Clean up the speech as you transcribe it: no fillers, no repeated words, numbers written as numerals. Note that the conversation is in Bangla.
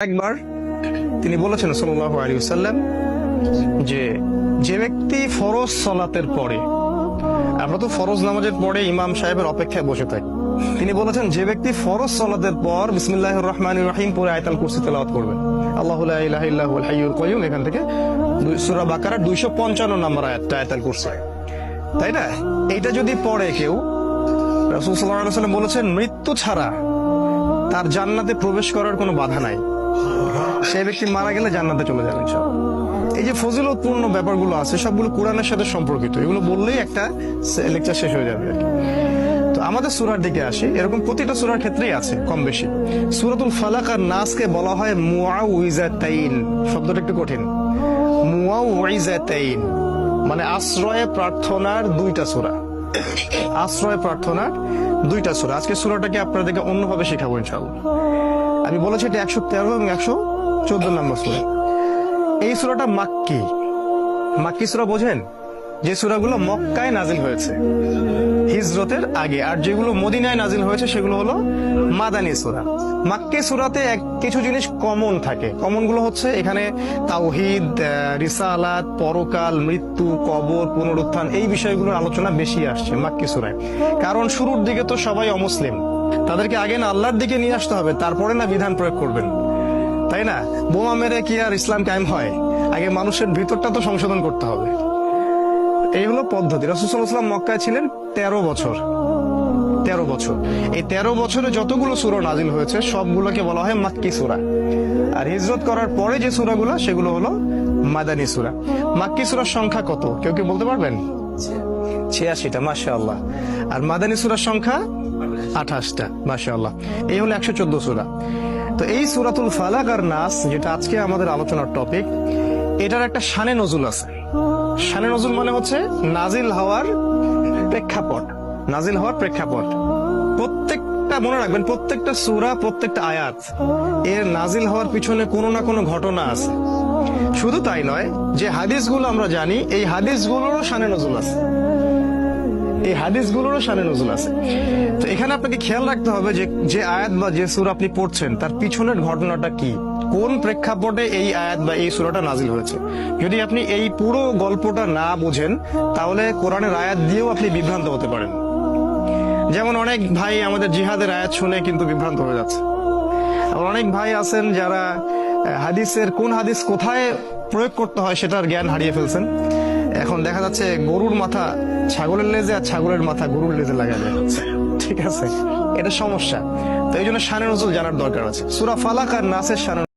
একবার তিনি বলেছেন সাল্লাল্লাহু আলাইহি ওয়াসাল্লাম যে ব্যক্তি ফরজ সালাতের পরে, আমরা তো ফরজ নামাজের পরে ইমাম সাহেবের অপেক্ষায় বসে থাকি, তিনি বলেছেন যে ব্যক্তি ফরজ সালাতের পর বিসমিল্লাহির রহমানির রহিম পড়ে আয়াতুল কুরসি তেলাওয়াত করবে, আল্লাহু লা ইলাহা ইল্লা হুয়াল হাইয়ুল কাইয়ুম, এখান থেকে সূরা বাকারার 255 নম্বর আয়াতুল কুরসি, তাই না? এইটা যদি পড়ে কেউ, রাসূল সাল্লাল্লাহু আলাইহি ওয়াসাল্লাম বলেছেন মৃত্যু ছাড়া তার জান্নাতে প্রবেশ করার কোনো বাধা নাই। সেই ব্যক্তি মারা গেলে জান্নাতে চলে যাবে ইনশাআল্লাহ। এই যে ফজিলতপূর্ণ ব্যাপারগুলো আছে সবগুলো কোরআনের সাথে সম্পর্কিত, এগুলো বললেই একটা লেকচার শেষ হয়ে যাবে। তো আমাদের সূরার দিকে আসি, এরকম প্রতিটা সূরার ক্ষেত্রেই আছে কম বেশি। সূরাতুল ফালাক আর নাসকে বলা হয় মুআউইজাতাইন, শব্দটা একটু কঠিন। মুআউইজাতাইন মানে আশ্রয়ে প্রার্থনার দুইটা সূরা, আশ্রয় প্রার্থনার দুইটা সূরা। আজকে সূরাটাকে আপনাদেরকে অন্যভাবে শেখাবো ইনশাআল্লাহ। আমি বলেছি এটা 113 এবং 114 নম্বর সূরা। এই সূরাটা মাক্কি সূরা বোঝেন? যে সূরাগুলো মক্কায় নাজিল হয়েছে হিজরতের আগে, আর যেগুলো মদিনায় নাজিল হয়েছে সেগুলো হলো মাদানী সূরা। মাক্কি সূরাতে কিছু জিনিস কমন থাকে। কমনগুলো হচ্ছে এখানে তাওহীদ, রিসালাত, পরকাল, মৃত্যু, কবর, পুনরুত্থান, এই বিষয়গুলোর আলোচনা বেশি আসছে মাক্কি সূরায়। কারণ শুরুর দিকে তো সবাই অমুসলিম, তাদেরকে আগে না আল্লাহর দিকে নিয়ে আসতে হবে, তারপরে না বিধান প্রয়োগ করবেন, তাই না? বোমা মেরে কি আর ইসলাম কায়েম হয়? আগে মানুষের ভিতরটা তো সংশোধন করতে হবে। এই হলো পদ্ধতি। রাসূল সাল্লাল্লাহু আলাইহি ওয়াসাল্লাম মক্কায় ছিলেন 13 বছর। এই 13 বছরে যতগুলো সূরা নাজিল হয়েছে সবগুলোকে বলা হয় মাক্কি সূরা। আর হিজরত করার পরে যে সূরাগুলো সেগুলো হলো মাদানী সূরা। মাক্কি সূরার সংখ্যা কত কেউ কি বলতে পারবেন? 86টা, মাশাআল্লাহ। আর মাদানী সূরার সংখ্যা 28টা, মাশাআল্লাহ। এই হলো 114 সূরা। তো এই সূরাতুল ফালাক আর নাস, যেটা আজকে আমাদের আলোচনার টপিক, এটার একটা শানে নজুল আছে। শানে নজুল মানে হচ্ছে নাজিল হওয়ার প্রেক্ষাপট। প্রত্যেকটা মনে রাখবেন, প্রত্যেকটা সূরা, প্রত্যেকটা আয়াত এর নাজিল হওয়ার পিছনে কোনো না কোনো ঘটনা আছে। শুধু তাই নয়, যে হাদিসগুলো আমরা জানি এই হাদিসগুলোরও শানে নজুল আছে। তো এখানে আপনাকে খেয়াল রাখতে হবে যে আয়াত বা যে সূরা আপনি পড়ছেন তার পিছনের ঘটনাটা কি, কোন প্রেক্ষাপটে এই আয়াত বা এই সূরাটা নাজিল হয়েছে। যদি আপনি এই পুরো গল্পটা না বুঝেন তাহলে কোরআনের আয়াত দিয়েও আপনি বিভ্রান্ত হতে পারেন। যেমন অনেক ভাই আমাদের জিহাদের আয়াত শুনে কিন্তু বিভ্রান্ত হয়ে যাচ্ছে। আবার অনেক ভাই আছেন যারা হাদিসের কোন হাদিস কোথায় প্রয়োগ করতে হয় সেটার জ্ঞান হারিয়ে ফেলছেন। এখন দেখা যাচ্ছে গরুর মাথা ছাগলের লেজে আর ছাগলের মাথা গরুর লেজে লাগানো যাচ্ছে, ঠিক আছে? এটা সমস্যা। তো এই জন্য শানে নজুল জানার দরকার আছে। সূরা ফালাক আর নাসের শানে